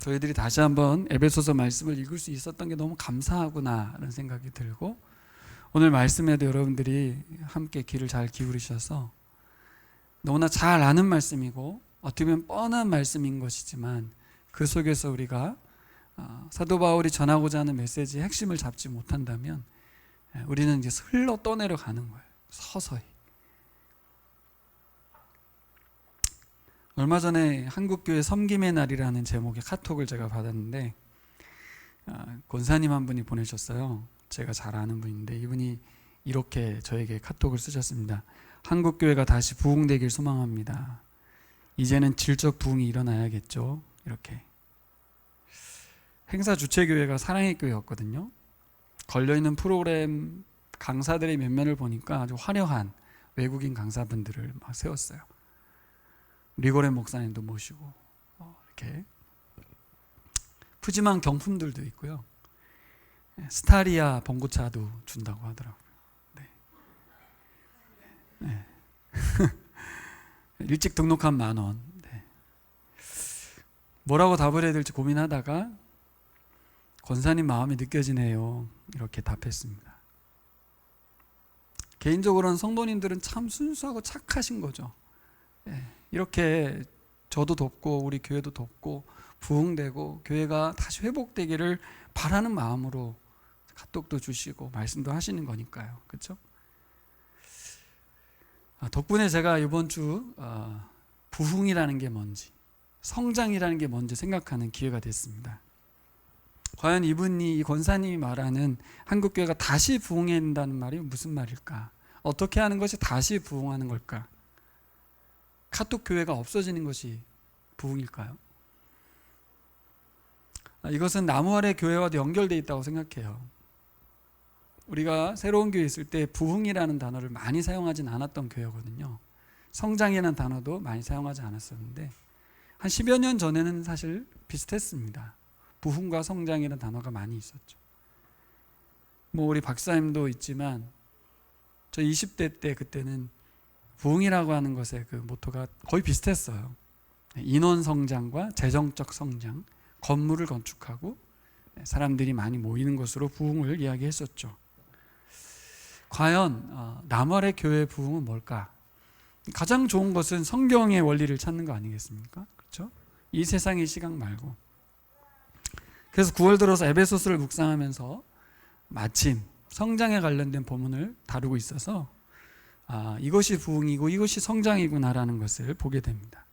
저희들이 다시 한번 에베소서 말씀을 읽을 수 있었던 게 너무 감사하구나라는 생각이 들고, 오늘 말씀에도 여러분들이 함께 귀를 잘 기울이셔서 너무나 잘 아는 말씀이고 어떻게 보면 뻔한 말씀인 것이지만 그 속에서 우리가 사도 바울이 전하고자 하는 메시지의 핵심을 잡지 못한다면 우리는 이제 흘러 떠내려 가는 거예요. 서서히. 얼마 전에 한국교회 섬김의 날이라는 제목의 카톡을 제가 받았는데, 권사님 한 분이 보내셨어요. 제가 잘 아는 분인데 이분이 이렇게 저에게 카톡을 쓰셨습니다. 한국교회가 다시 부흥되길 소망합니다. 이제는 질적 부흥이 일어나야겠죠. 이렇게. 행사 주최교회가 사랑의 교회였거든요. 걸려있는 프로그램 강사들의 면면을 보니까 아주 화려한 외국인 강사분들을 막 세웠어요. 리고렌 목사님도 모시고 이렇게 푸짐한 경품들도 있고요. 스타리아 봉고차도 준다고 하더라고요. 네. 네. 일찍 등록한 10,000원. 네. 뭐라고 답을 해야 될지 고민하다가 권사님 마음이 느껴지네요. 이렇게 답했습니다. 개인적으로는 성도님들은 참 순수하고 착하신 거죠. 네. 이렇게 저도 돕고 우리 교회도 돕고 부흥되고 교회가 다시 회복되기를 바라는 마음으로 카톡도 주시고 말씀도 하시는 거니까요. 그렇죠? 덕분에 제가 이번 주 부흥이라는 게 뭔지, 성장이라는 게 뭔지 생각하는 기회가 됐습니다. 과연 이 권사님이 말하는 한국교회가 다시 부흥해야 된다는 말이 무슨 말일까? 어떻게 하는 것이 다시 부흥하는 걸까? 카톡 교회가 없어지는 것이 부흥일까요? 이것은 나무 아래 교회와도 연결되어 있다고 생각해요. 우리가 새로운 교회 있을 때 부흥이라는 단어를 많이 사용하진 않았던 교회거든요. 성장이라는 단어도 많이 사용하지 않았었는데 한 10여 년 전에는 사실 비슷했습니다. 부흥과 성장이라는 단어가 많이 있었죠. 우리 박사님도 있지만 저 20대 때 그때는 부흥이라고 하는 것의 그 모토가 거의 비슷했어요. 인원 성장과 재정적 성장, 건물을 건축하고 사람들이 많이 모이는 것으로 부흥을 이야기했었죠. 과연 나무 아래 교회의 부흥은 뭘까? 가장 좋은 것은 성경의 원리를 찾는 거 아니겠습니까? 그렇죠? 이 세상의 시각 말고. 그래서 9월 들어서 에베소서를 묵상하면서 마침 성장에 관련된 본문을 다루고 있어서 이것이 부흥이고 이것이 성장이구나라는 것을 보게 됩니다.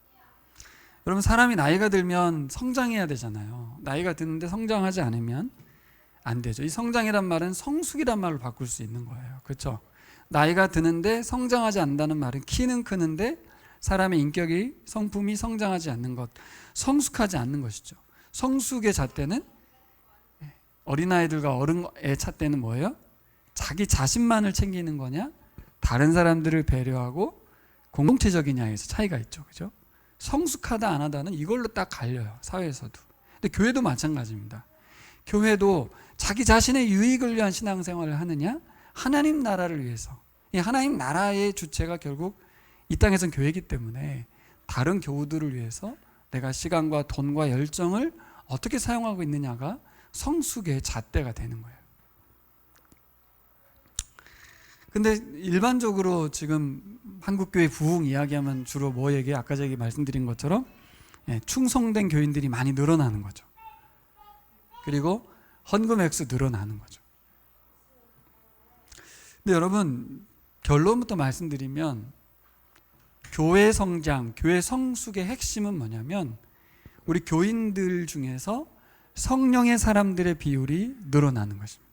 여러분, 사람이 나이가 들면 성장해야 되잖아요. 나이가 드는데 성장하지 않으면 안 되죠. 이 성장이란 말은 성숙이란 말로 바꿀 수 있는 거예요. 그렇죠? 나이가 드는데 성장하지 않는다는 말은 키는 크는데 사람의 인격이, 성품이 성장하지 않는 것, 성숙하지 않는 것이죠. 성숙의 잣대는, 어린아이들과 어른의 잣대는 뭐예요? 자기 자신만을 챙기는 거냐, 다른 사람들을 배려하고 공동체적이냐에서 차이가 있죠. 그죠? 성숙하다 안 하다는 이걸로 딱 갈려요. 사회에서도. 근데 교회도 마찬가지입니다. 교회도 자기 자신의 유익을 위한 신앙생활을 하느냐, 하나님 나라를 위해서. 이 하나님 나라의 주체가 결국 이 땅에선 교회이기 때문에 다른 교우들을 위해서 내가 시간과 돈과 열정을 어떻게 사용하고 있느냐가 성숙의 잣대가 되는 거예요. 근데 일반적으로 지금 한국교회 부흥 이야기하면 주로 뭐 얘기해요? 아까 제가 말씀드린 것처럼 충성된 교인들이 많이 늘어나는 거죠. 그리고 헌금 액수 늘어나는 거죠. 근데 여러분, 결론부터 말씀드리면 교회 성장, 교회 성숙의 핵심은 뭐냐면 우리 교인들 중에서 성령의 사람들의 비율이 늘어나는 것입니다.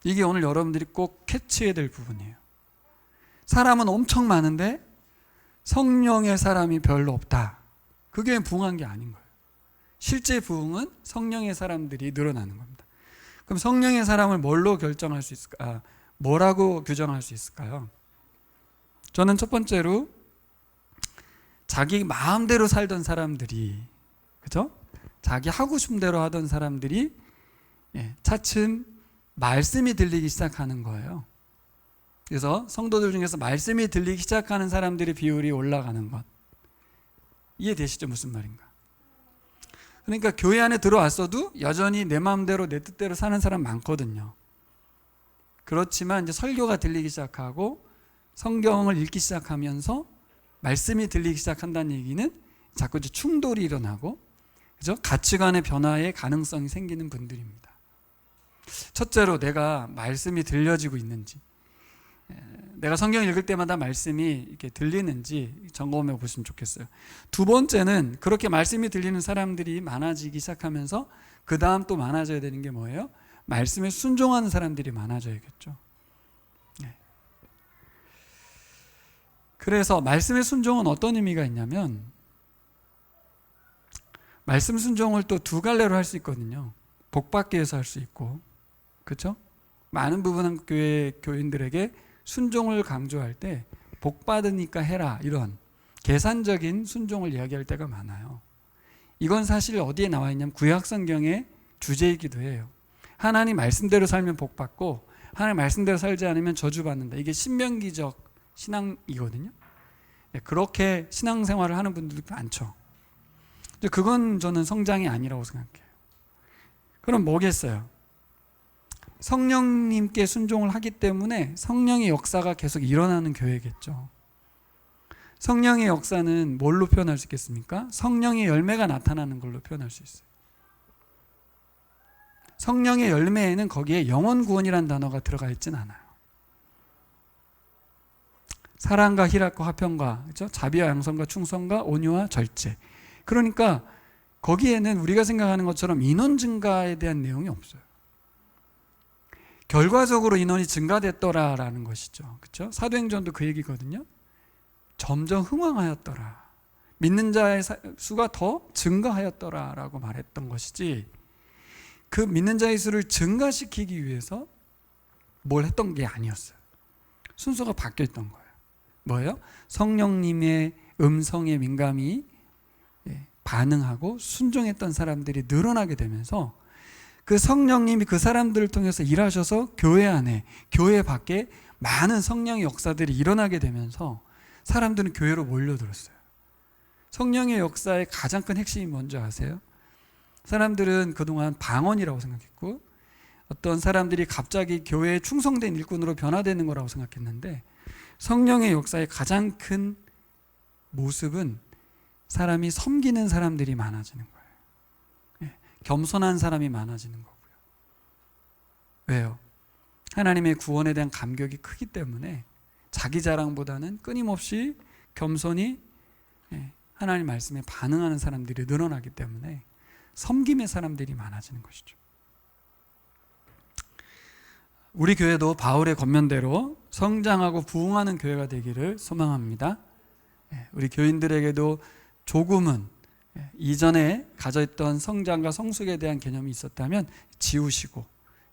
이게 오늘 여러분들이 꼭 캐치해야 될 부분이에요. 사람은 엄청 많은데 성령의 사람이 별로 없다. 그게 부흥한 게 아닌 거예요. 실제 부흥은 성령의 사람들이 늘어나는 겁니다. 그럼 성령의 사람을 뭘로 결정할 수 있을까? 뭐라고 규정할 수 있을까요? 저는 첫 번째로 자기 마음대로 살던 사람들이, 그죠? 자기 하고 싶은 대로 하던 사람들이 차츰 말씀이 들리기 시작하는 거예요. 그래서 성도들 중에서 말씀이 들리기 시작하는 사람들의 비율이 올라가는 것. 이해되시죠? 무슨 말인가? 그러니까 교회 안에 들어왔어도 여전히 내 마음대로 내 뜻대로 사는 사람 많거든요. 그렇지만 이제 설교가 들리기 시작하고 성경을 읽기 시작하면서 말씀이 들리기 시작한다는 얘기는 자꾸 이제 충돌이 일어나고, 그죠? 가치관의 변화의 가능성이 생기는 분들입니다. 첫째로 내가 말씀이 들려지고 있는지, 내가 성경 읽을 때마다 말씀이 이렇게 들리는지 점검해 보시면 좋겠어요. 두 번째는 그렇게 말씀이 들리는 사람들이 많아지기 시작하면서 그 다음 또 많아져야 되는 게 뭐예요? 말씀에 순종하는 사람들이 많아져야겠죠. 그래서 말씀의 순종은 어떤 의미가 있냐면, 말씀 순종을 또 두 갈래로 할 수 있거든요. 복받기 위해서 할 수 있고, 그렇죠? 많은 부분 교회 교인들에게 순종을 강조할 때 복받으니까 해라, 이런 계산적인 순종을 이야기할 때가 많아요. 이건 사실 어디에 나와 있냐면 구약 성경의 주제이기도 해요. 하나님 말씀대로 살면 복받고 하나님 말씀대로 살지 않으면 저주받는다. 이게 신명기적 신앙이거든요. 그렇게 신앙생활을 하는 분들도 많죠. 그건 저는 성장이 아니라고 생각해요. 그럼 뭐겠어요? 성령님께 순종을 하기 때문에 성령의 역사가 계속 일어나는 교회겠죠. 성령의 역사는 뭘로 표현할 수 있겠습니까? 성령의 열매가 나타나는 걸로 표현할 수 있어요. 성령의 열매에는 거기에 영혼 구원이라는 단어가 들어가 있진 않아요. 사랑과 희락과 화평과, 그렇죠? 자비와 양선과 충성과 온유와 절제. 그러니까 거기에는 우리가 생각하는 것처럼 인원 증가에 대한 내용이 없어요. 결과적으로 인원이 증가됐더라라는 것이죠. 그렇죠? 사도행전도 그 얘기거든요. 점점 흥왕하였더라. 믿는 자의 수가 더 증가하였더라라고 말했던 것이지, 그 믿는 자의 수를 증가시키기 위해서 뭘 했던 게 아니었어요. 순서가 바뀌어 있던 거예요. 뭐예요? 성령님의 음성에 민감히 반응하고 순종했던 사람들이 늘어나게 되면서 그 성령님이 그 사람들을 통해서 일하셔서 교회 안에, 교회 밖에 많은 성령의 역사들이 일어나게 되면서 사람들은 교회로 몰려들었어요. 성령의 역사의 가장 큰 핵심이 뭔지 아세요? 사람들은 그동안 방언이라고 생각했고 어떤 사람들이 갑자기 교회에 충성된 일꾼으로 변화되는 거라고 생각했는데, 성령의 역사의 가장 큰 모습은 사람이 섬기는 사람들이 많아지는 거예요. 겸손한 사람이 많아지는 거고요. 왜요? 하나님의 구원에 대한 감격이 크기 때문에 자기 자랑보다는 끊임없이 겸손히 하나님 말씀에 반응하는 사람들이 늘어나기 때문에 섬김의 사람들이 많아지는 것이죠. 우리 교회도 바울의 권면대로 성장하고 부흥하는 교회가 되기를 소망합니다. 우리 교인들에게도 조금은 이전에 가져있던 성장과 성숙에 대한 개념이 있었다면 지우시고,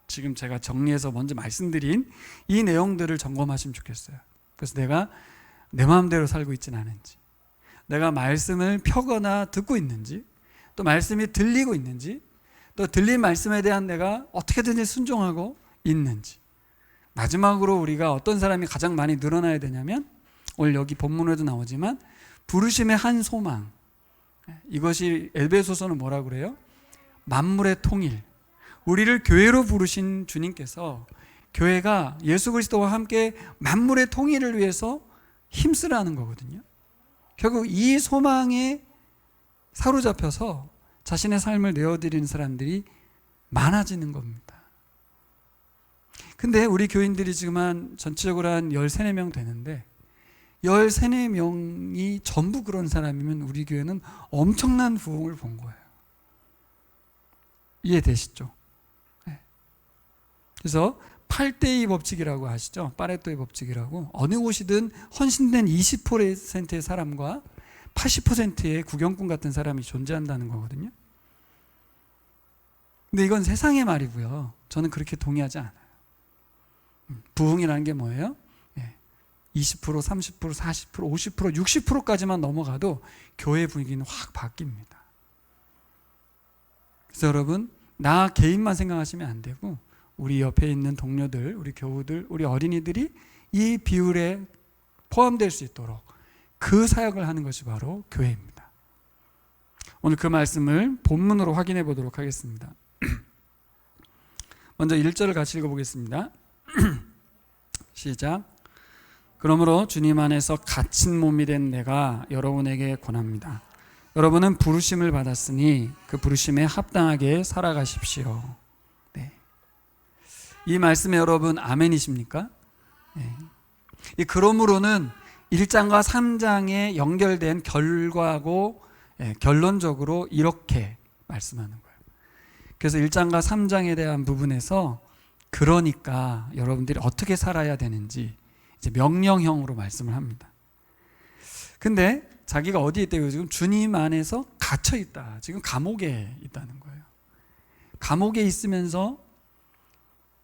지금 제가 정리해서 먼저 말씀드린 이 내용들을 점검하시면 좋겠어요. 그래서 내가 내 마음대로 살고 있지는 않은지, 내가 말씀을 펴거나 듣고 있는지, 또 말씀이 들리고 있는지, 또 들린 말씀에 대한 내가 어떻게든지 순종하고 있는지. 마지막으로 우리가 어떤 사람이 가장 많이 늘어나야 되냐면, 오늘 여기 본문에도 나오지만 부르심의 한 소망, 이것이 에베소서는 뭐라고 그래요? 만물의 통일. 우리를 교회로 부르신 주님께서 교회가 예수 그리스도와 함께 만물의 통일을 위해서 힘쓰라는 거거든요. 결국 이 소망에 사로잡혀서 자신의 삶을 내어드리는 사람들이 많아지는 겁니다. 근데 우리 교인들이 지금 전체적으로 한 13, 14명 되는데 13, 14명이 전부 그런 사람이면 우리 교회는 엄청난 부흥을 본 거예요. 이해되시죠? 네. 그래서 8대2 법칙이라고 아시죠? 파레토의 법칙이라고. 어느 곳이든 헌신된 20%의 사람과 80%의 구경꾼 같은 사람이 존재한다는 거거든요. 근데 이건 세상의 말이고요. 저는 그렇게 동의하지 않아요. 부흥이라는 게 뭐예요? 20%, 30%, 40%, 50%, 60%까지만 넘어가도 교회 분위기는 확 바뀝니다. 그래서 여러분, 나 개인만 생각하시면 안 되고 우리 옆에 있는 동료들, 우리 교우들, 우리 어린이들이 이 비율에 포함될 수 있도록 그 사역을 하는 것이 바로 교회입니다. 오늘 그 말씀을 본문으로 확인해 보도록 하겠습니다. 먼저 1절을 같이 읽어보겠습니다. 시작. 그러므로 주님 안에서 갇힌 몸이 된 내가 여러분에게 권합니다. 여러분은 부르심을 받았으니 그 부르심에 합당하게 살아가십시오. 네. 이 말씀에 여러분 아멘이십니까? 네. 이 그러므로는 1장과 3장에 연결된 결과고 결론적으로 이렇게 말씀하는 거예요. 그래서 1장과 3장에 대한 부분에서 그러니까 여러분들이 어떻게 살아야 되는지 이제 명령형으로 말씀을 합니다. 근데 자기가 어디에 있대요? 지금 주님 안에서 갇혀 있다. 지금 감옥에 있다는 거예요. 감옥에 있으면서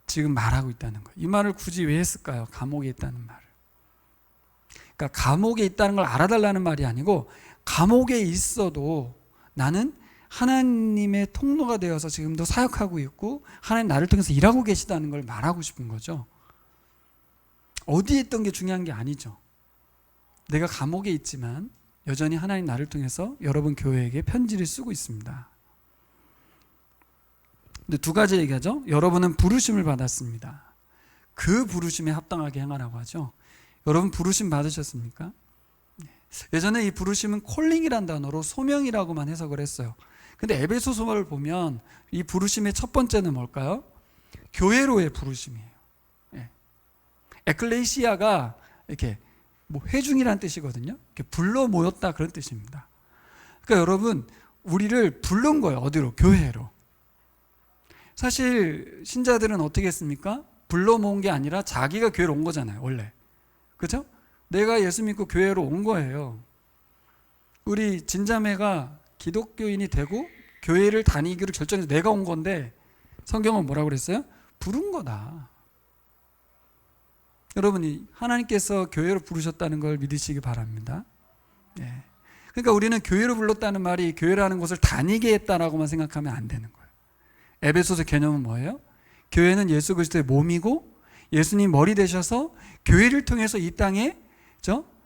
지금 말하고 있다는 거예요. 이 말을 굳이 왜 했을까요? 감옥에 있다는 말을. 그러니까 감옥에 있다는 걸 알아달라는 말이 아니고 감옥에 있어도 나는 하나님의 통로가 되어서 지금도 사역하고 있고 하나님 나를 통해서 일하고 계시다는 걸 말하고 싶은 거죠. 어디에 있던 게 중요한 게 아니죠. 내가 감옥에 있지만 여전히 하나님 나를 통해서 여러분 교회에게 편지를 쓰고 있습니다. 근데 두 가지 얘기하죠. 여러분은 부르심을 받았습니다. 그 부르심에 합당하게 행하라고 하죠. 여러분 부르심 받으셨습니까? 예전에 이 부르심은 콜링이란 단어로 소명이라고만 해석을 했어요. 근데 에베소서를 보면 이 부르심의 첫 번째는 뭘까요? 교회로의 부르심이에요. 에클레시아가 이렇게 뭐 회중이란 뜻이거든요. 이렇게 불러 모였다 그런 뜻입니다. 그러니까 여러분 우리를 부른 거예요. 어디로? 교회로. 사실 신자들은 어떻게 했습니까? 불러 모은 게 아니라 자기가 교회로 온 거잖아요. 원래. 그렇죠? 내가 예수 믿고 교회로 온 거예요. 우리 진자매가 기독교인이 되고 교회를 다니기로 결정해서 내가 온 건데 성경은 뭐라고 그랬어요? 부른 거다. 여러분이 하나님께서 교회로 부르셨다는 걸 믿으시기 바랍니다. 네. 그러니까 우리는 교회로 불렀다는 말이 교회라는 곳을 다니게 했다라고만 생각하면 안 되는 거예요. 에베소서 개념은 뭐예요? 교회는 예수 그리스도의 몸이고 예수님 머리 되셔서 교회를 통해서 이 땅에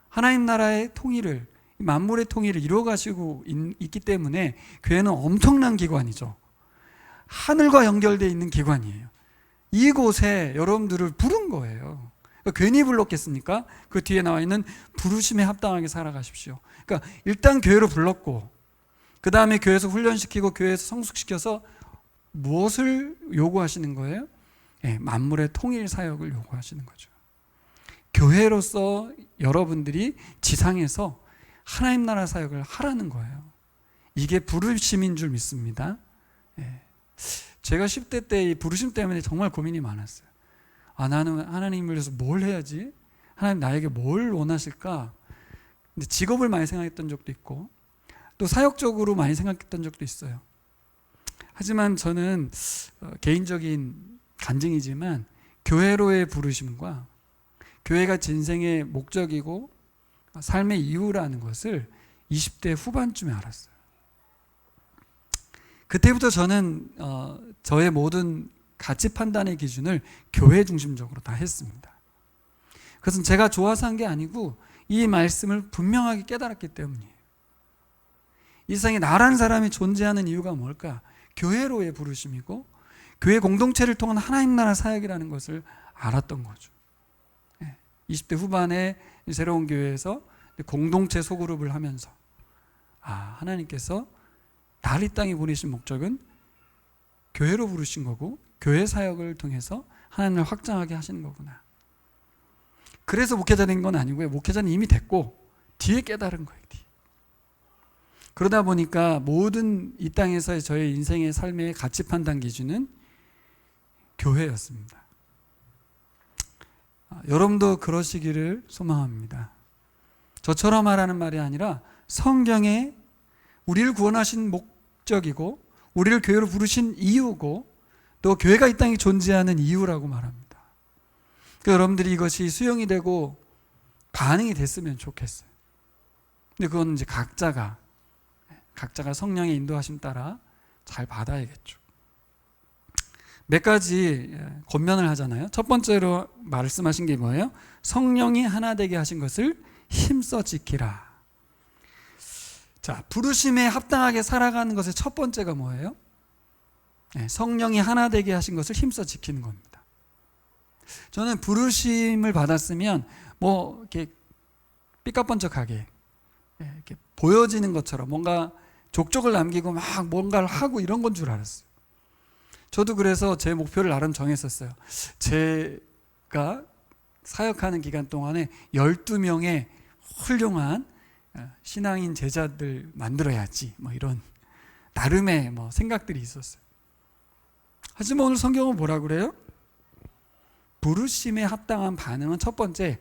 하나님 나라의 통일을 만물의 통일을 이루어 가시고 있기 때문에 교회는 엄청난 기관이죠. 하늘과 연결되어 있는 기관이에요. 이곳에 여러분들을 부른 거예요. 그러니까 괜히 불렀겠습니까? 그 뒤에 나와 있는 부르심에 합당하게 살아가십시오. 그러니까 일단 교회로 불렀고 그 다음에 교회에서 훈련시키고 교회에서 성숙시켜서 무엇을 요구하시는 거예요? 만물의 통일 사역을 요구하시는 거죠. 교회로서 여러분들이 지상에서 하나님 나라 사역을 하라는 거예요. 이게 부르심인 줄 믿습니다. 제가 10대 때 이 부르심 때문에 정말 고민이 많았어요. 나는 하나님을 위해서 뭘 해야지? 하나님 나에게 뭘 원하실까? 근데 직업을 많이 생각했던 적도 있고 또 사역적으로 많이 생각했던 적도 있어요. 하지만 저는 개인적인 간증이지만 교회로의 부르심과 교회가 제 인생의 목적이고 삶의 이유라는 것을 20대 후반쯤에 알았어요. 그때부터 저는 저의 모든 가치 판단의 기준을 교회 중심적으로 다 했습니다. 그것은 제가 좋아서 한 게 아니고 이 말씀을 분명하게 깨달았기 때문이에요. 이 세상에 나라는 사람이 존재하는 이유가 뭘까? 교회로의 부르심이고 교회 공동체를 통한 하나님 나라 사역이라는 것을 알았던 거죠. 20대 후반에 새로운 교회에서 공동체 소그룹을 하면서 하나님께서 나를 이 땅에 보내신 목적은 교회로 부르신 거고 교회 사역을 통해서 하나님을 확장하게 하시는 거구나. 그래서 목회자 된 건 아니고요. 목회자는 이미 됐고 뒤에 깨달은 거예요. 뒤에. 그러다 보니까 모든 이 땅에서의 저의 인생의 삶의 가치 판단 기준은 교회였습니다. 여러분도 그러시기를 소망합니다. 저처럼 하라는 말이 아니라 성경에 우리를 구원하신 목적이고 우리를 교회로 부르신 이유고 또 교회가 이 땅에 존재하는 이유라고 말합니다. 그러니까 여러분들이 이것이 수용이 되고 반응이 됐으면 좋겠어요. 근데 그건 이제 각자가 성령의 인도하심 따라 잘 받아야겠죠. 몇 가지 권면을 하잖아요. 첫 번째로 말씀하신 게 뭐예요? 성령이 하나 되게 하신 것을 힘써 지키라. 자, 부르심에 합당하게 살아가는 것의 첫 번째가 뭐예요? 네, 성령이 하나 되게 하신 것을 힘써 지키는 겁니다. 저는 부르심을 받았으면 뭐 이렇게 삐까뻔쩍하게 이렇게 보여지는 것처럼 뭔가 족적을 남기고 막 뭔가를 하고 이런 건 줄 알았어요. 저도 그래서 제 목표를 나름 정했었어요. 제가 사역하는 기간 동안에 12명의 훌륭한 신앙인 제자들 만들어야지, 뭐 이런 나름의 뭐 생각들이 있었어요. 하지만 오늘 성경은 뭐라 그래요? 부르심에 합당한 반응은 첫 번째,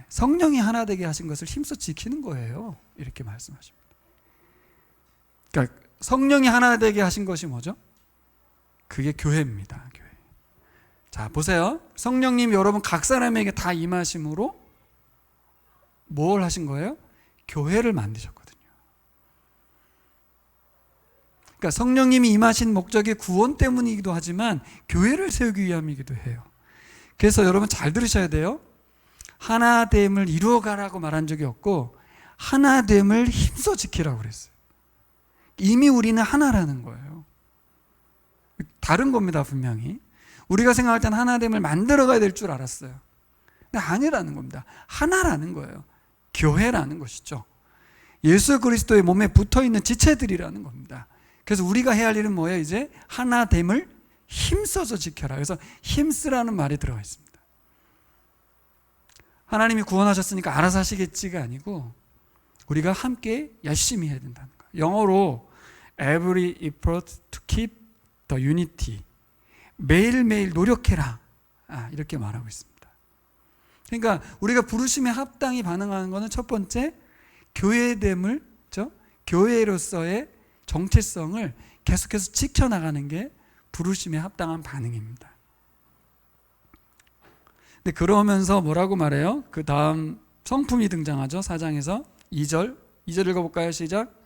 성령이 하나 되게 하신 것을 힘써 지키는 거예요. 이렇게 말씀하십니다. 그러니까 성령이 하나 되게 하신 것이 뭐죠? 그게 교회입니다. 교회. 자, 보세요. 성령님 여러분 각 사람에게 다 임하심으로 뭘 하신 거예요? 교회를 만드셨거든요. 그러니까 성령님이 임하신 목적이 구원 때문이기도 하지만 교회를 세우기 위함이기도 해요. 그래서 여러분 잘 들으셔야 돼요. 하나됨을 이루어가라고 말한 적이 없고 하나됨을 힘써 지키라고 그랬어요. 이미 우리는 하나라는 거예요. 다른 겁니다, 분명히. 우리가 생각할 땐 하나됨을 만들어가야 될 줄 알았어요. 근데 아니라는 겁니다. 하나라는 거예요. 교회라는 것이죠. 예수 그리스도의 몸에 붙어있는 지체들이라는 겁니다. 그래서 우리가 해야 할 일은 뭐예요? 이제 하나됨을 힘써서 지켜라. 그래서 힘쓰라는 말이 들어가 있습니다. 하나님이 구원하셨으니까 알아서 하시겠지가 아니고 우리가 함께 열심히 해야 된다는 거예요. 영어로 every effort to keep the unity, 매일매일 노력해라, 이렇게 말하고 있습니다. 그러니까 우리가 부르심에 합당히 반응하는 것은 첫 번째, 교회됨을, 교회로서의 정체성을 계속해서 지켜나가는 게 부르심에 합당한 반응입니다. 근데 그러면서 뭐라고 말해요? 그 다음 성품이 등장하죠. 4장에서 2절 읽어볼까요? 시작.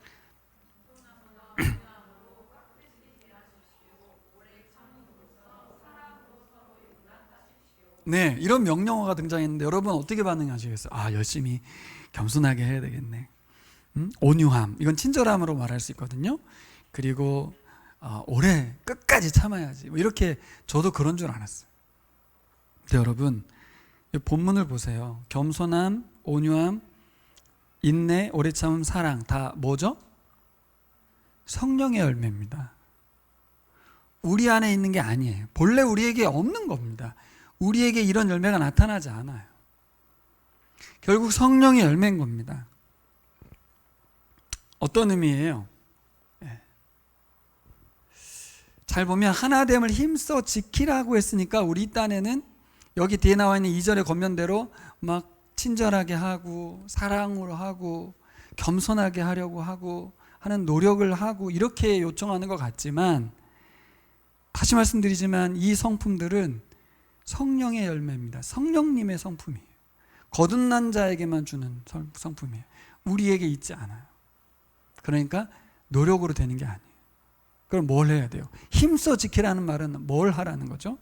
네, 이런 명령어가 등장했는데 여러분 어떻게 반응하시겠어요? 열심히 겸손하게 해야 되겠네. 온유함, 이건 친절함으로 말할 수 있거든요. 그리고 오래 끝까지 참아야지, 뭐 이렇게 저도 그런 줄 알았어요. 근데 여러분 본문을 보세요. 겸손함, 온유함, 인내, 오래 참음, 사랑, 다 뭐죠? 성령의 열매입니다. 우리 안에 있는 게 아니에요. 본래 우리에게 없는 겁니다. 우리에게 이런 열매가 나타나지 않아요. 결국 성령의 열매인 겁니다. 어떤 의미예요? 잘 보면 하나됨을 힘써 지키라고 했으니까 우리 딴에는 여기 뒤에 나와 있는 2절의 겉면대로 막 친절하게 하고 사랑으로 하고 겸손하게 하려고 하고 하는 노력을 하고 이렇게 요청하는 것 같지만, 다시 말씀드리지만 이 성품들은 성령의 열매입니다. 성령님의 성품이에요. 거듭난 자에게만 주는 성품이에요. 우리에게 있지 않아요. 그러니까 노력으로 되는 게 아니에요. 그럼 뭘 해야 돼요? 힘써 지키라는 말은 뭘 하라는 거죠?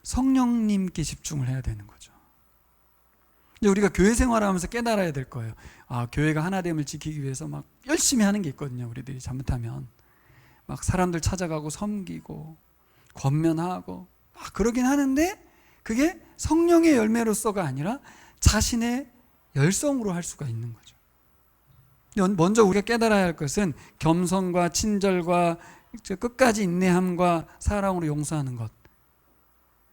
성령님께 집중을 해야 되는 거죠. 이제 우리가 교회 생활하면서 깨달아야 될 거예요. 교회가 하나됨을 지키기 위해서 막 열심히 하는 게 있거든요. 우리들이 잘못하면 막 사람들 찾아가고 섬기고 권면하고 막 그러긴 하는데 그게 성령의 열매로서가 아니라 자신의 열성으로 할 수가 있는 거죠. 먼저 우리가 깨달아야 할 것은 겸손과 친절과 끝까지 인내함과 사랑으로 용서하는 것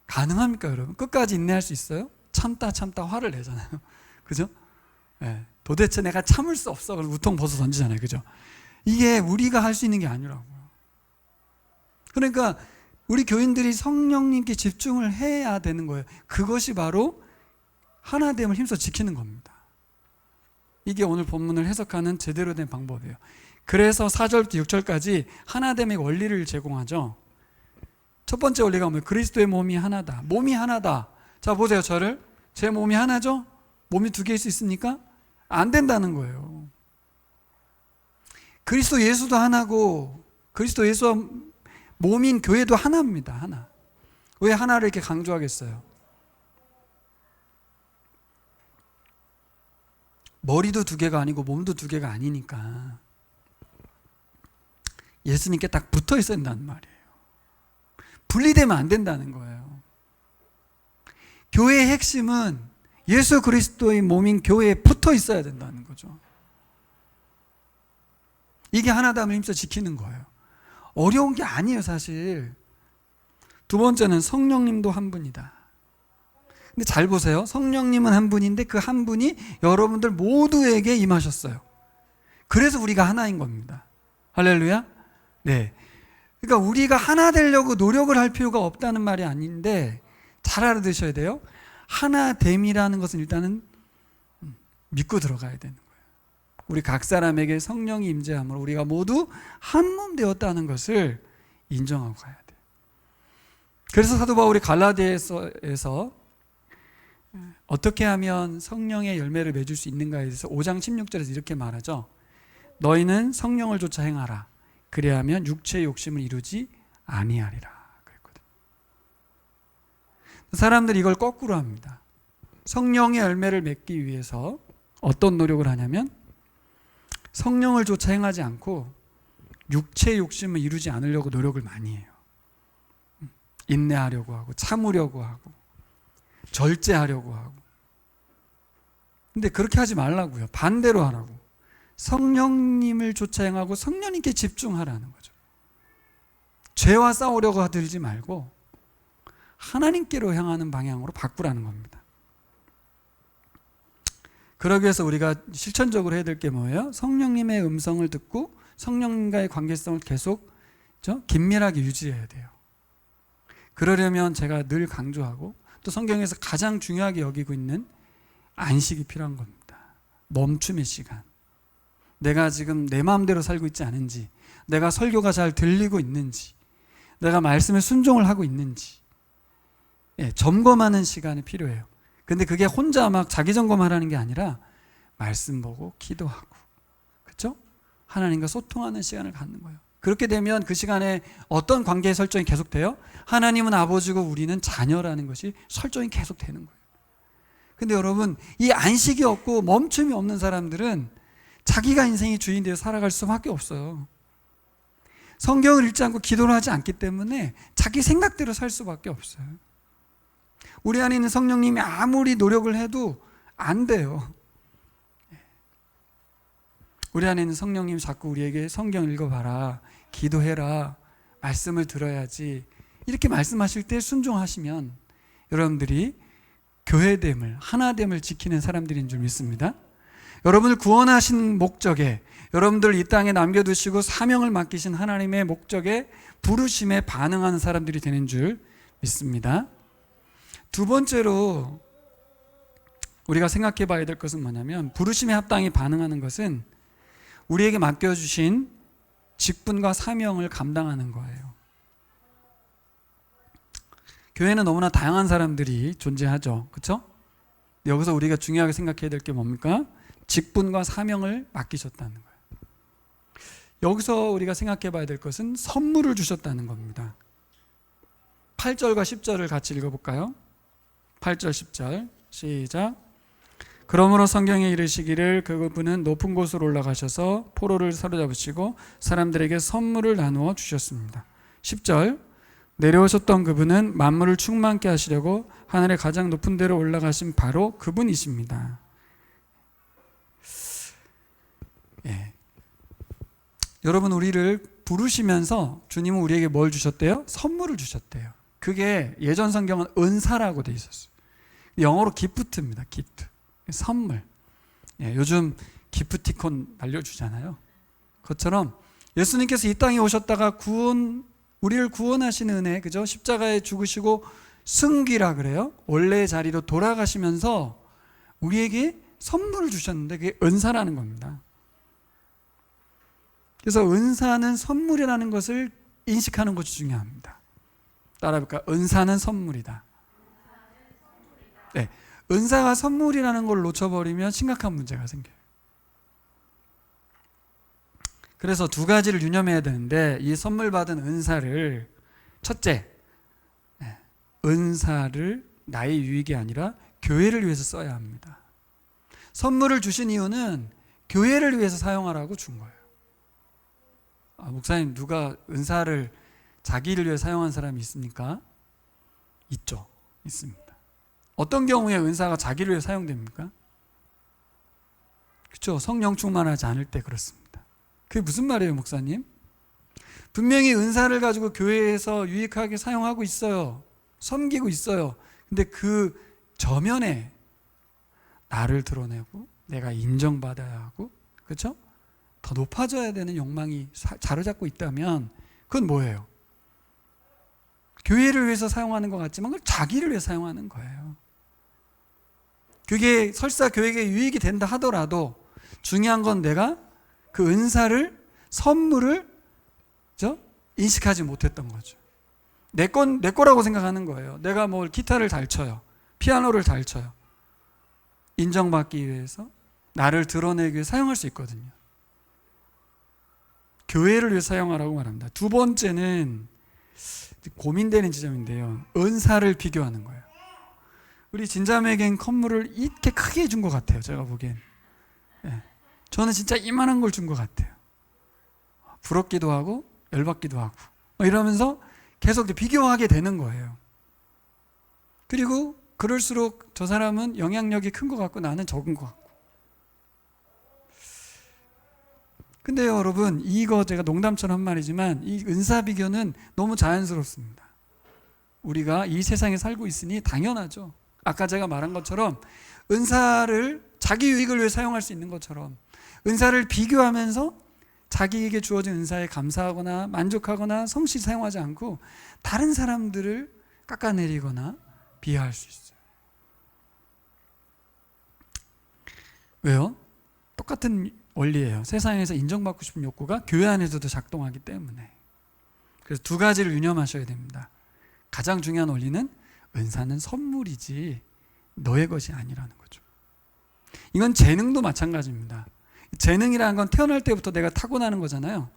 가능합니까, 여러분? 끝까지 인내할 수 있어요? 참다 화를 내잖아요. 그죠? 네. 도대체 내가 참을 수 없어. 그래서 우통 벗어 던지잖아요. 그죠? 이게 우리가 할 수 있는 게 아니라고요. 그러니까 우리 교인들이 성령님께 집중을 해야 되는 거예요. 그것이 바로 하나됨을 힘써 지키는 겁니다. 이게 오늘 본문을 해석하는 제대로 된 방법이에요. 그래서 4절부터 6절까지 하나됨의 원리를 제공하죠. 첫 번째 원리가 뭐예요? 그리스도의 몸이 하나다. 몸이 하나다. 자, 보세요. 저를. 제 몸이 하나죠? 몸이 두 개일 수 있습니까? 안 된다는 거예요. 그리스도 예수도 하나고 그리스도 예수와 몸인 교회도 하나입니다. 하나. 왜 하나를 이렇게 강조하겠어요? 머리도 두 개가 아니고 몸도 두 개가 아니니까 예수님께 딱 붙어 있어야 된다는 말이에요. 분리되면 안 된다는 거예요. 교회의 핵심은 예수 그리스도의 몸인 교회에 붙어 있어야 된다는 거죠. 이게 하나됨을 힘써 지키는 거예요. 어려운 게 아니에요, 사실. 두 번째는 성령님도 한 분이다. 근데 잘 보세요. 성령님은 한 분인데 그 한 분이 여러분들 모두에게 임하셨어요. 그래서 우리가 하나인 겁니다. 할렐루야. 네. 그러니까 우리가 하나 되려고 노력을 할 필요가 없다는 말이 아닌데 잘 알아두셔야 돼요. 하나됨이라는 것은 일단은 믿고 들어가야 되는 거예요. 우리 각 사람에게 성령이 임재함으로 우리가 모두 한 몸 되었다는 것을 인정하고 가야 돼요. 그래서 사도 바울이 갈라디아서에서 어떻게 하면 성령의 열매를 맺을 수 있는가에 대해서 5장 16절에서 이렇게 말하죠. 너희는 성령을 쫓아 행하라. 그래야면 육체의 욕심을 이루지 아니하리라 그랬거든요. 사람들이 이걸 거꾸로 합니다. 성령의 열매를 맺기 위해서 어떤 노력을 하냐면 성령을 쫓아 행하지 않고 육체의 욕심을 이루지 않으려고 노력을 많이 해요. 인내하려고 하고 참으려고 하고 절제하려고 하고. 근데 그렇게 하지 말라고요. 반대로 하라고. 성령님을 쫓아 행하고 성령님께 집중하라는 거죠. 죄와 싸우려고 들지 말고 하나님께로 향하는 방향으로 바꾸라는 겁니다. 그러기 위해서 우리가 실천적으로 해야 될 게 뭐예요? 성령님의 음성을 듣고 성령님과의 관계성을 계속 긴밀하게 유지해야 돼요. 그러려면 제가 늘 강조하고 또 성경에서 가장 중요하게 여기고 있는 안식이 필요한 겁니다. 멈춤의 시간. 내가 지금 내 마음대로 살고 있지 않은지, 내가 설교가 잘 들리고 있는지, 내가 말씀에 순종을 하고 있는지 점검하는 시간이 필요해요. 근데 그게 혼자 막 자기 점검하라는 게 아니라 말씀 보고 기도하고, 그렇죠? 하나님과 소통하는 시간을 갖는 거예요. 그렇게 되면 그 시간에 어떤 관계의 설정이 계속돼요? 하나님은 아버지고 우리는 자녀라는 것이 설정이 계속 되는 거예요. 근데 여러분, 이 안식이 없고 멈춤이 없는 사람들은 자기가 인생의 주인 되어 살아갈 수밖에 없어요. 성경을 읽지 않고 기도를 하지 않기 때문에 자기 생각대로 살 수밖에 없어요. 우리 안에 있는 성령님이 아무리 노력을 해도 안 돼요. 우리 안에 있는 성령님이 자꾸 우리에게 성경 읽어봐라, 기도해라, 말씀을 들어야지 이렇게 말씀하실 때 순종하시면 여러분들이 교회됨을, 하나됨을 지키는 사람들인 줄 믿습니다. 여러분을 구원하신 목적에, 여러분들 이 땅에 남겨두시고 사명을 맡기신 하나님의 목적에, 부르심에 반응하는 사람들이 되는 줄 믿습니다. 두 번째로 우리가 생각해 봐야 될 것은 뭐냐면, 부르심에 합당히 반응하는 것은 우리에게 맡겨주신 직분과 사명을 감당하는 거예요. 교회는 너무나 다양한 사람들이 존재하죠. 그렇죠? 여기서 우리가 중요하게 생각해야 될 게 뭡니까? 직분과 사명을 맡기셨다는 거예요. 여기서 우리가 생각해 봐야 될 것은 선물을 주셨다는 겁니다. 8절과 10절을 같이 읽어볼까요? 8절 10절 시작. 그러므로 성경에 이르시기를 그분은 높은 곳으로 올라가셔서 포로를 사로잡으시고 사람들에게 선물을 나누어 주셨습니다. 10절 내려오셨던 그분은 만물을 충만케 하시려고 하늘의 가장 높은 데로 올라가신 바로 그분이십니다. 여러분, 우리를 부르시면서 주님은 우리에게 뭘 주셨대요? 선물을 주셨대요. 그게 예전 성경은 은사라고 돼 있었어요. 영어로 기프트입니다. 기프트. 선물. 요즘 기프티콘 날려주잖아요. 그것처럼 예수님께서 이 땅에 오셨다가 우리를 구원하시는 은혜, 그죠? 십자가에 죽으시고 승귀라 그래요. 원래의 자리로 돌아가시면서 우리에게 선물을 주셨는데 그게 은사라는 겁니다. 그래서 은사는 선물이라는 것을 인식하는 것이 중요합니다. 따라해볼까요? 은사는 선물이다. 네, 은사가 선물이라는 걸 놓쳐버리면 심각한 문제가 생겨요. 그래서 두 가지를 유념해야 되는데, 이 선물 받은 은사를, 첫째, 은사를 나의 유익이 아니라 교회를 위해서 써야 합니다. 선물을 주신 이유는 교회를 위해서 사용하라고 준 거예요. 목사님, 누가 은사를 자기를 위해 사용한 사람이 있습니까? 있죠. 있습니다. 어떤 경우에 은사가 자기를 위해 사용됩니까? 그렇죠. 성령 충만하지 않을 때 그렇습니다. 그게 무슨 말이에요, 목사님? 분명히 은사를 가지고 교회에서 유익하게 사용하고 있어요. 섬기고 있어요. 근데 그 저면에 나를 드러내고 내가 인정받아야 하고, 그렇죠? 더 높아져야 되는 욕망이 자로잡고 있다면 그건 뭐예요? 교회를 위해서 사용하는 것 같지만 그걸 자기를 위해 사용하는 거예요. 그게 설사 교회에 유익이 된다 하더라도 중요한 건 내가 그 은사를, 선물을 인식하지 못했던 거죠. 내 거라고 생각하는 거예요. 내가 뭐 기타를 잘 쳐요. 피아노를 잘 쳐요. 인정받기 위해서, 나를 드러내기 위해 사용할 수 있거든요. 교회를 위해 사용하라고 말합니다. 두 번째는 고민되는 지점인데요. 은사를 비교하는 거예요. 우리 진자매겐 컨물을 이렇게 크게 준 것 같아요. 제가 보기엔. 저는 진짜 이만한 걸 준 것 같아요. 부럽기도 하고 열받기도 하고 이러면서 계속 비교하게 되는 거예요. 그리고 그럴수록 저 사람은 영향력이 큰 것 같고 나는 적은 것 같고. 근데 여러분, 이거 제가 농담처럼 한 말이지만 이 은사 비교는 너무 자연스럽습니다. 우리가 이 세상에 살고 있으니 당연하죠. 아까 제가 말한 것처럼 은사를 자기 유익을 위해 사용할 수 있는 것처럼 은사를 비교하면서 자기에게 주어진 은사에 감사하거나 만족하거나 성실히 사용하지 않고 다른 사람들을 깎아내리거나 비하할 수 있어요. 왜요? 똑같은 원리예요. 세상에서 인정받고 싶은 욕구가 교회 안에서도 작동하기 때문에. 그래서 두 가지를 유념하셔야 됩니다. 가장 중요한 원리는 은사는 선물이지 너의 것이 아니라는 거죠. 이건 재능도 마찬가지입니다. 재능이라는 건 태어날 때부터 내가 타고나는 거잖아요.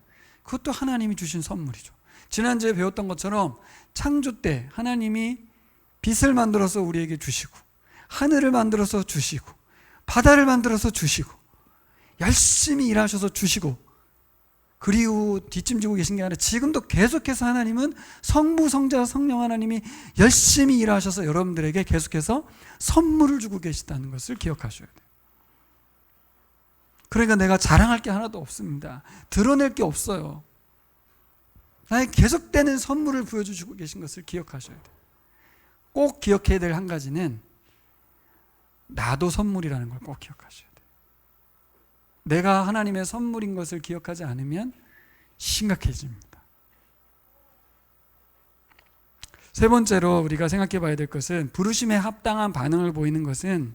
그것도 하나님이 주신 선물이죠. 지난주에 배웠던 것처럼 창조 때 하나님이 빛을 만들어서 우리에게 주시고 하늘을 만들어서 주시고 바다를 만들어서 주시고 열심히 일하셔서 주시고 그리고 뒷짐지고 계신 게 아니라 지금도 계속해서 하나님은 성부, 성자, 성령 하나님이 열심히 일하셔서 여러분들에게 계속해서 선물을 주고 계시다는 것을 기억하셔야 돼요. 그러니까 내가 자랑할 게 하나도 없습니다. 드러낼 게 없어요. 나의 계속되는 선물을 보여주시고 계신 것을 기억하셔야 돼요. 꼭 기억해야 될 한 가지는 나도 선물이라는 걸 꼭 기억하셔야 돼요. 내가 하나님의 선물인 것을 기억하지 않으면 심각해집니다. 세 번째로 우리가 생각해 봐야 될 것은 부르심에 합당한 반응을 보이는 것은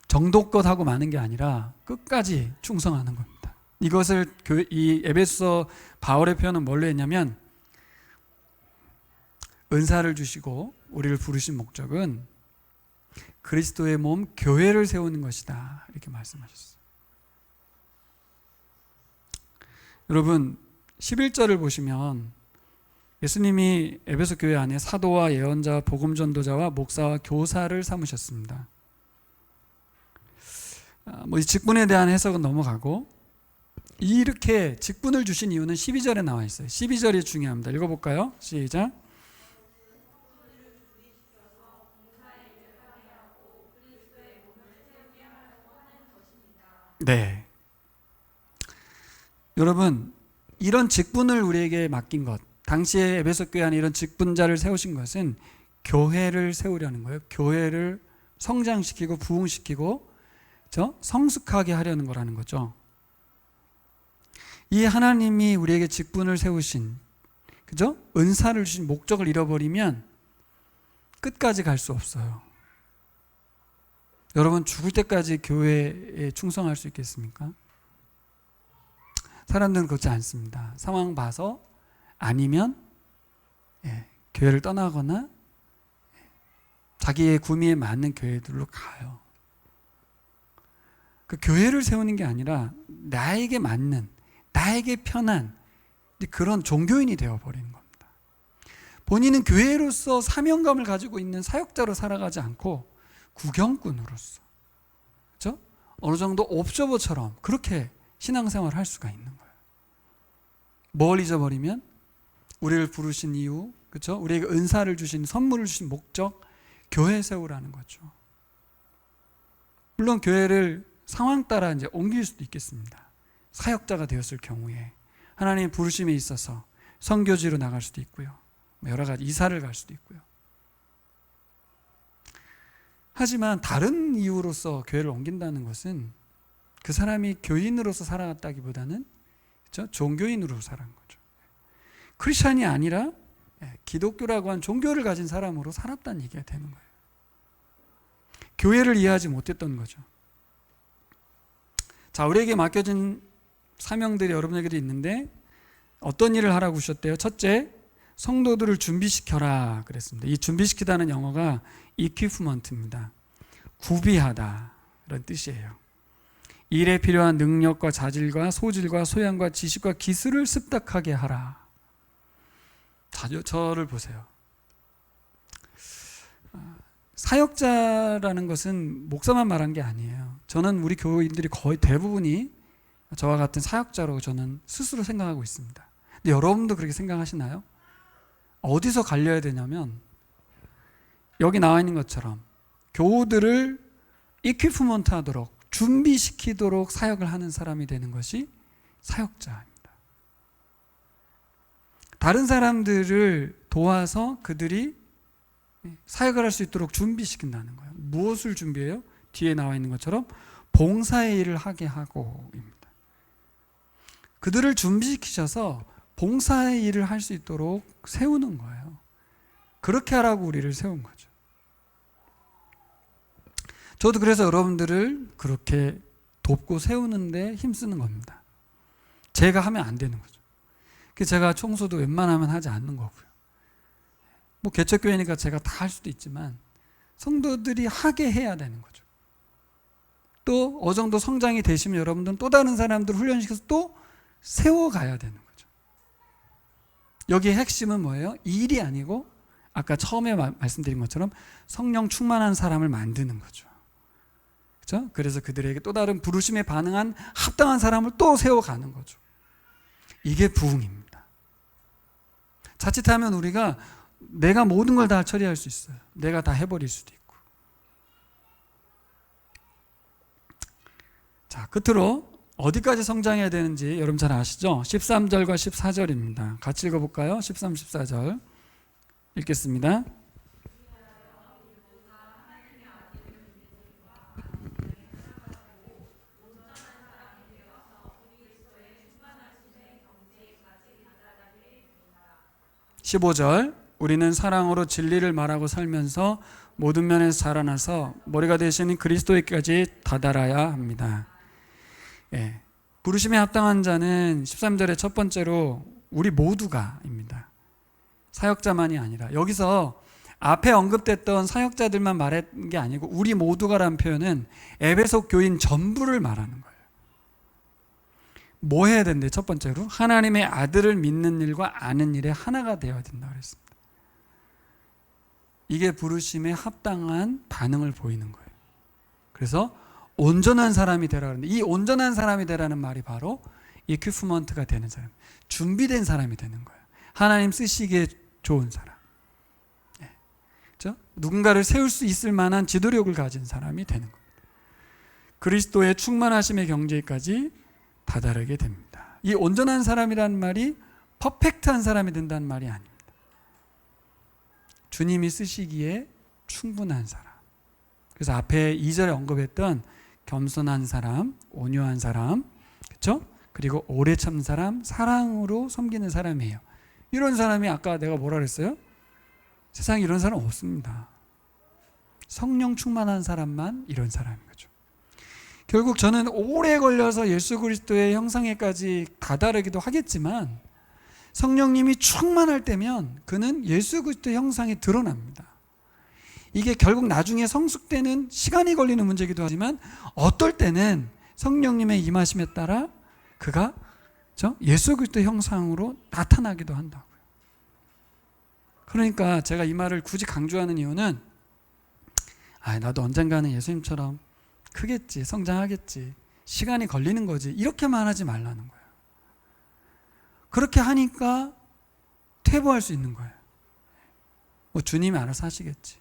정도껏 하고 마는 게 아니라 끝까지 충성하는 겁니다. 이것을 이 에베소 바울의 표현은 뭘로 했냐면 은사를 주시고 우리를 부르신 목적은 그리스도의 몸 교회를 세우는 것이다 이렇게 말씀하셨어요. 여러분 11절을 보시면 예수님이 에베소 교회 안에 사도와 예언자, 복음 전도자와 목사와 교사를 삼으셨습니다. 이 직분에 대한 해석은 넘어가고 이렇게 직분을 주신 이유는 12절에 나와 있어요. 12절이 중요합니다. 읽어볼까요? 시작. 네. 여러분 이런 직분을 우리에게 맡긴 것, 당시에 에베소 교회 안에 이런 직분자를 세우신 것은 교회를 세우려는 거예요. 교회를 성장시키고 부흥시키고 성숙하게 하려는 거라는 거죠. 이 하나님이 우리에게 직분을 세우신, 그죠? 은사를 주신 목적을 잃어버리면 끝까지 갈 수 없어요. 여러분 죽을 때까지 교회에 충성할 수 있겠습니까? 사람들은 그렇지 않습니다. 상황 봐서 아니면 교회를 떠나거나 자기의 구미에 맞는 교회들로 가요. 그 교회를 세우는 게 아니라 나에게 맞는, 나에게 편한 그런 종교인이 되어버리는 겁니다. 본인은 교회로서 사명감을 가지고 있는 사역자로 살아가지 않고 구경꾼으로서, 그렇죠? 어느 정도 옵저버처럼 그렇게 신앙생활을 할 수가 있는 거예요. 뭘 잊어버리면 우리를 부르신 이유, 그렇죠? 우리에게 은사를 주신, 선물을 주신 목적, 교회 세우라는 거죠. 물론 교회를 상황 따라 이제 옮길 수도 있겠습니다. 사역자가 되었을 경우에 하나님의 부르심에 있어서 선교지로 나갈 수도 있고요. 여러 가지 이사를 갈 수도 있고요. 하지만 다른 이유로서 교회를 옮긴다는 것은 그 사람이 교인으로서 살아갔다기보다는, 그렇죠? 종교인으로 살아간 거죠. 크리스찬이 아니라 기독교라고 한 종교를 가진 사람으로 살았다는 얘기가 되는 거예요. 교회를 이해하지 못했던 거죠. 자, 우리에게 맡겨진 사명들이 여러분에게도 있는데 어떤 일을 하라고 하셨대요? 첫째, 성도들을 준비시켜라 그랬습니다. 이 준비시키다는 영어가 equipment입니다. 구비하다 이런 뜻이에요. 일에 필요한 능력과 자질과 소질과 소양과 지식과 기술을 습득하게 하라. 저를 보세요. 사역자라는 것은 목사만 말한 게 아니에요. 저는 우리 교인들이 거의 대부분이 저와 같은 사역자로 저는 스스로 생각하고 있습니다. 근데 여러분도 그렇게 생각하시나요? 어디서 갈려야 되냐면 여기 나와 있는 것처럼 교우들을 이퀴프먼트 하도록, 준비시키도록 사역을 하는 사람이 되는 것이 사역자입니다. 다른 사람들을 도와서 그들이 사역을 할 수 있도록 준비시킨다는 거예요. 무엇을 준비해요? 뒤에 나와 있는 것처럼 봉사의 일을 하게 하고입니다. 그들을 준비시키셔서 봉사의 일을 할 수 있도록 세우는 거예요. 그렇게 하라고 우리를 세운 거죠. 저도 그래서 여러분들을 그렇게 돕고 세우는데 힘쓰는 겁니다. 제가 하면 안 되는 거죠. 그래서 제가 청소도 웬만하면 하지 않는 거고요. 뭐 개척교회니까 제가 다 할 수도 있지만 성도들이 하게 해야 되는 거죠. 또 어느 정도 성장이 되시면 여러분들은 또 다른 사람들을 훈련시켜서 또 세워가야 되는 거죠. 여기의 핵심은 뭐예요? 일이 아니고 아까 처음에 말씀드린 것처럼 성령 충만한 사람을 만드는 거죠. 그렇죠? 그래서 그들에게 또 다른 부르심에 반응한 합당한 사람을 또 세워가는 거죠. 이게 부흥입니다. 자칫하면 우리가 내가 모든 걸 다 처리할 수 있어요. 내가 다 해버릴 수도 있고. 자, 끝으로 어디까지 성장해야 되는지 여러분 잘 아시죠? 13절과 14절입니다. 같이 읽어볼까요? 13, 14절 읽겠습니다. (15절) 우리는 사랑으로 진리를 말하고 살면서 모든 면에서 자라나서 머리가 되시는 그리스도에까지 다다라야 합니다. 예, 부르심에 합당한 자는 13절의 첫 번째로 우리 모두가입니다. 사역자만이 아니라, 여기서 앞에 언급됐던 사역자들만 말한 게 아니고 우리 모두가라는 표현은 에베소 교인 전부를 말하는 거예요. 뭐 해야 된대? 첫 번째로 하나님의 아들을 믿는 일과 아는 일에 하나가 되어야 된다고 그랬습니다. 이게 부르심에 합당한 반응을 보이는 거예요. 그래서 온전한 사람이 되라 그러는데, 이 온전한 사람이 되라는 말이 바로 이퀴프먼트가 되는 사람, 준비된 사람이 되는 거예요. 하나님 쓰시기에 좋은 사람, 그렇죠? 누군가를 세울 수 있을 만한 지도력을 가진 사람이 되는 겁니다. 그리스도의 충만하심의 경지까지 다다르게 됩니다. 이 온전한 사람이라는 말이 퍼펙트한 사람이 된다는 말이 아닙니다. 주님이 쓰시기에 충분한 사람. 그래서 앞에 2절에 언급했던 겸손한 사람, 온유한 사람, 그렇죠? 그리고 오래 참는 사람, 사랑으로 섬기는 사람이에요. 이런 사람이 아까 내가 뭐라 그랬어요? 세상에 이런 사람 없습니다. 성령 충만한 사람만 이런 사람인 거죠. 결국 저는 오래 걸려서 예수 그리스도의 형상에까지 다다르기도 하겠지만 성령님이 충만할 때면 그는 예수 그리스도의 형상이 드러납니다. 이게 결국 나중에 성숙되는 시간이 걸리는 문제이기도 하지만 어떨 때는 성령님의 임하심에 따라 그가 예수 그리스도의 형상으로 나타나기도 한다고요. 그러니까 제가 이 말을 굳이 강조하는 이유는 나도 언젠가는 예수님처럼 크겠지, 성장하겠지, 시간이 걸리는 거지, 이렇게만 하지 말라는 거예요. 그렇게 하니까 퇴보할 수 있는 거예요. 주님이 알아서 하시겠지.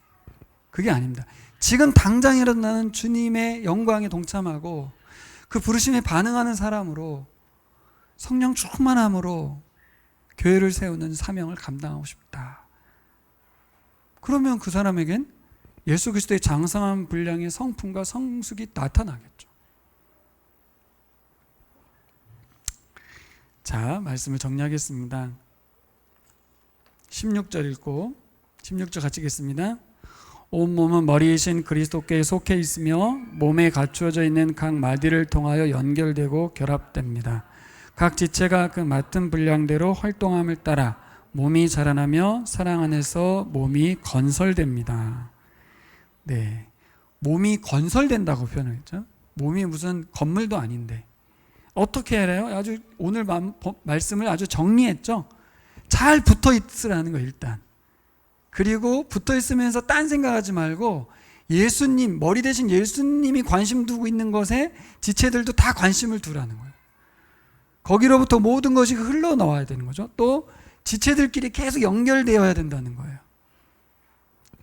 그게 아닙니다. 지금 당장이라도 나는 주님의 영광에 동참하고 그 부르심에 반응하는 사람으로, 성령 충만함으로 교회를 세우는 사명을 감당하고 싶다. 그러면 그 사람에겐 예수 그리스도의 장성한 분량의 성품과 성숙이 나타나겠죠. 자, 말씀을 정리하겠습니다. 16절 읽고 16절 같이 읽겠습니다. 온 몸은 머리이신 그리스도께 속해 있으며 몸에 갖추어져 있는 각 마디를 통하여 연결되고 결합됩니다. 각 지체가 그 맡은 분량대로 활동함을 따라 몸이 자라나며 사랑 안에서 몸이 건설됩니다. 네, 몸이 건설된다고 표현했죠. 몸이 무슨 건물도 아닌데 어떻게 해요? 아주 오늘 말씀을 아주 정리했죠. 잘 붙어 있으라는 거 일단. 그리고 붙어 있으면서 딴 생각하지 말고 예수님, 머리 대신 예수님이 관심 두고 있는 것에 지체들도 다 관심을 두라는 거예요. 거기로부터 모든 것이 흘러나와야 되는 거죠. 또 지체들끼리 계속 연결되어야 된다는 거예요.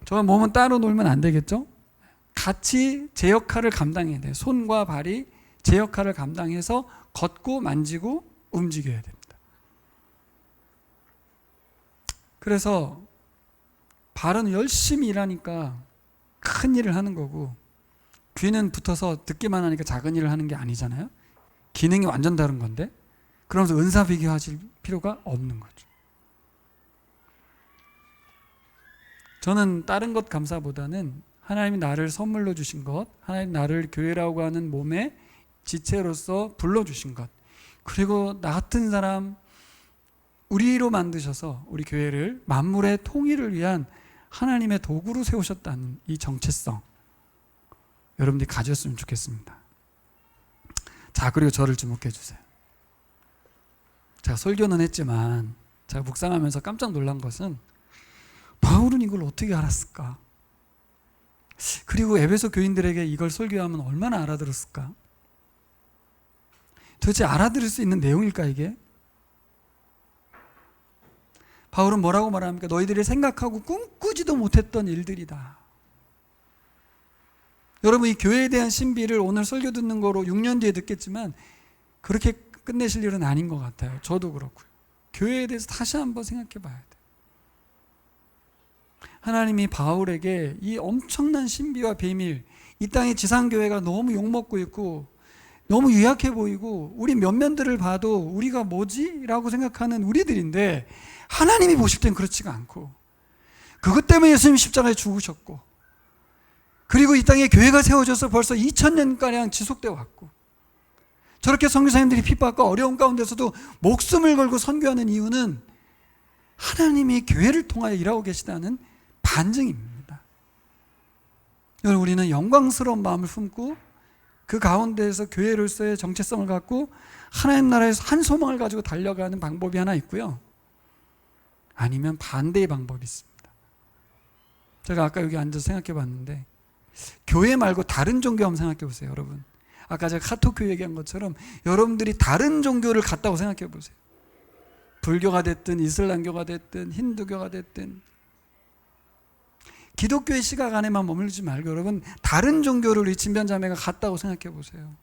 저 몸은 따로 놀면 안 되겠죠? 같이 제 역할을 감당해야 돼요. 손과 발이 제 역할을 감당해서 걷고 만지고 움직여야 됩니다. 그래서 발은 열심히 일하니까 큰 일을 하는 거고, 귀는 붙어서 듣기만 하니까 작은 일을 하는 게 아니잖아요. 기능이 완전 다른 건데, 그러면서 은사 비교하실 필요가 없는 거죠. 저는 다른 것 감사보다는 하나님이 나를 선물로 주신 것, 하나님 나를 교회라고 하는 몸의 지체로서 불러주신 것, 그리고 나 같은 사람 우리로 만드셔서 우리 교회를 만물의 통일을 위한 하나님의 도구로 세우셨다는 이 정체성, 여러분들이 가졌으면 좋겠습니다. 자, 그리고 저를 주목해 주세요. 제가 설교는 했지만 제가 묵상하면서 깜짝 놀란 것은 바울은 이걸 어떻게 알았을까? 그리고 에베소 교인들에게 이걸 설교하면 얼마나 알아들었을까? 도대체 알아들을 수 있는 내용일까 이게? 바울은 뭐라고 말합니까? 너희들이 생각하고 꿈꾸지도 못했던 일들이다. 여러분, 이 교회에 대한 신비를 오늘 설교 듣는 거로 6년 뒤에 듣겠지만 그렇게 끝내실 일은 아닌 것 같아요. 저도 그렇고요. 교회에 대해서 다시 한번 생각해 봐야 돼요. 하나님이 바울에게 이 엄청난 신비와 비밀, 이 땅의 지상교회가 너무 욕먹고 있고 너무 유약해 보이고 우리 면면들을 봐도 우리가 뭐지? 라고 생각하는 우리들인데, 하나님이 보실 땐 그렇지가 않고, 그것 때문에 예수님이 십자가에 죽으셨고, 그리고 이 땅에 교회가 세워져서 벌써 2000년가량 지속되어 왔고, 저렇게 선교사님들이 핍박과 어려운 가운데서도 목숨을 걸고 선교하는 이유는 하나님이 교회를 통하여 일하고 계시다는 반증입니다. 여러분, 우리는 영광스러운 마음을 품고 그 가운데에서 교회로서의 정체성을 갖고 하나님 나라에서 한 소망을 가지고 달려가는 방법이 하나 있고요. 아니면 반대의 방법이 있습니다. 제가 아까 여기 앉아서 생각해 봤는데, 교회 말고 다른 종교 한번 생각해 보세요, 여러분. 아까 제가 카톡교 얘기한 것처럼 여러분들이 다른 종교를 갖다고 생각해 보세요. 불교가 됐든 이슬람교가 됐든 힌두교가 됐든, 기독교의 시각 안에만 머물지 말고 여러분 다른 종교를 우리 진변자매가 갖다고 생각해 보세요.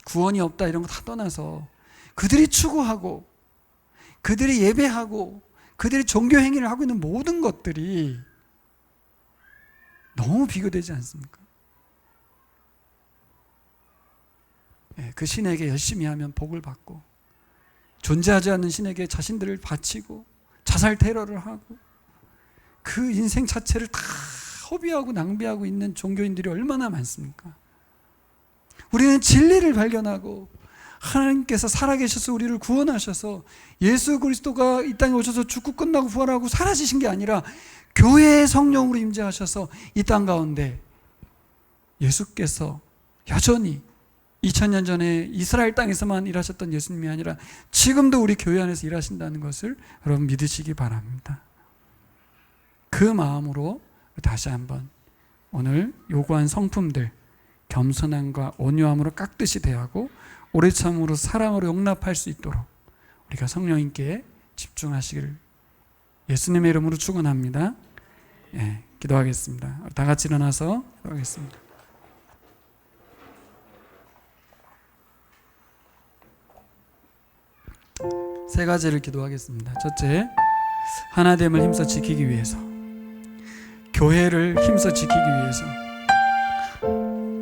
구원이 없다 이런 거 다 떠나서 그들이 추구하고 그들이 예배하고 그들이 종교 행위를 하고 있는 모든 것들이 너무 비교되지 않습니까? 그 신에게 열심히 하면 복을 받고, 존재하지 않는 신에게 자신들을 바치고 자살 테러를 하고 그 인생 자체를 다 허비하고 낭비하고 있는 종교인들이 얼마나 많습니까? 우리는 진리를 발견하고 하나님께서 살아계셔서 우리를 구원하셔서 예수 그리스도가 이 땅에 오셔서 죽고 끝나고 부활하고 사라지신 게 아니라 교회의 성령으로 임재하셔서 이 땅 가운데 예수께서 여전히 2000년 전에 이스라엘 땅에서만 일하셨던 예수님이 아니라 지금도 우리 교회 안에서 일하신다는 것을 여러분 믿으시기 바랍니다. 그 마음으로 다시 한번 오늘 요구한 성품들 겸손함과 온유함으로 깍듯이 대하고 오래 참음으로 사랑으로 용납할 수 있도록 우리가 성령님께 집중하시기를 예수님의 이름으로 축원합니다. 예, 기도하겠습니다. 다 같이 일어나서 기도하겠습니다. 세 가지를 기도하겠습니다. 첫째, 하나됨을 힘써 지키기 위해서, 교회를 힘써 지키기 위해서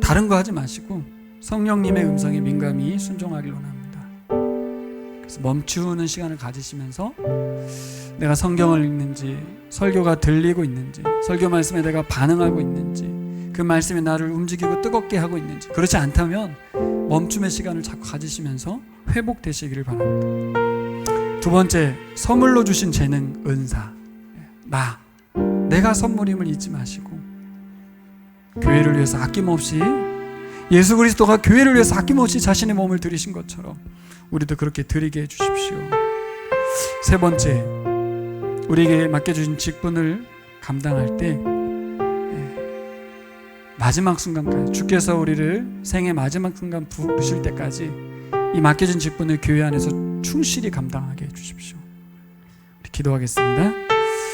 다른 거 하지 마시고 성령님의 음성에 민감히 순종하길 원합니다. 그래서 멈추는 시간을 가지시면서 내가 성경을 읽는지, 설교가 들리고 있는지, 설교 말씀에 내가 반응하고 있는지, 그 말씀이 나를 움직이고 뜨겁게 하고 있는지, 그렇지 않다면 멈춤의 시간을 자꾸 가지시면서 회복되시기를 바랍니다. 두 번째, 선물로 주신 재능, 은사, 내가 선물임을 잊지 마시고 교회를 위해서 아낌없이, 예수 그리스도가 교회를 위해서 아낌없이 자신의 몸을 드리신 것처럼 우리도 그렇게 드리게 해주십시오. 세 번째, 우리에게 맡겨주신 직분을 감당할 때 마지막 순간까지, 주께서 우리를 생의 마지막 순간 부르실 때까지 이 맡겨진 직분을 교회 안에서 충실히 감당하게 해주십시오. 우리 기도하겠습니다.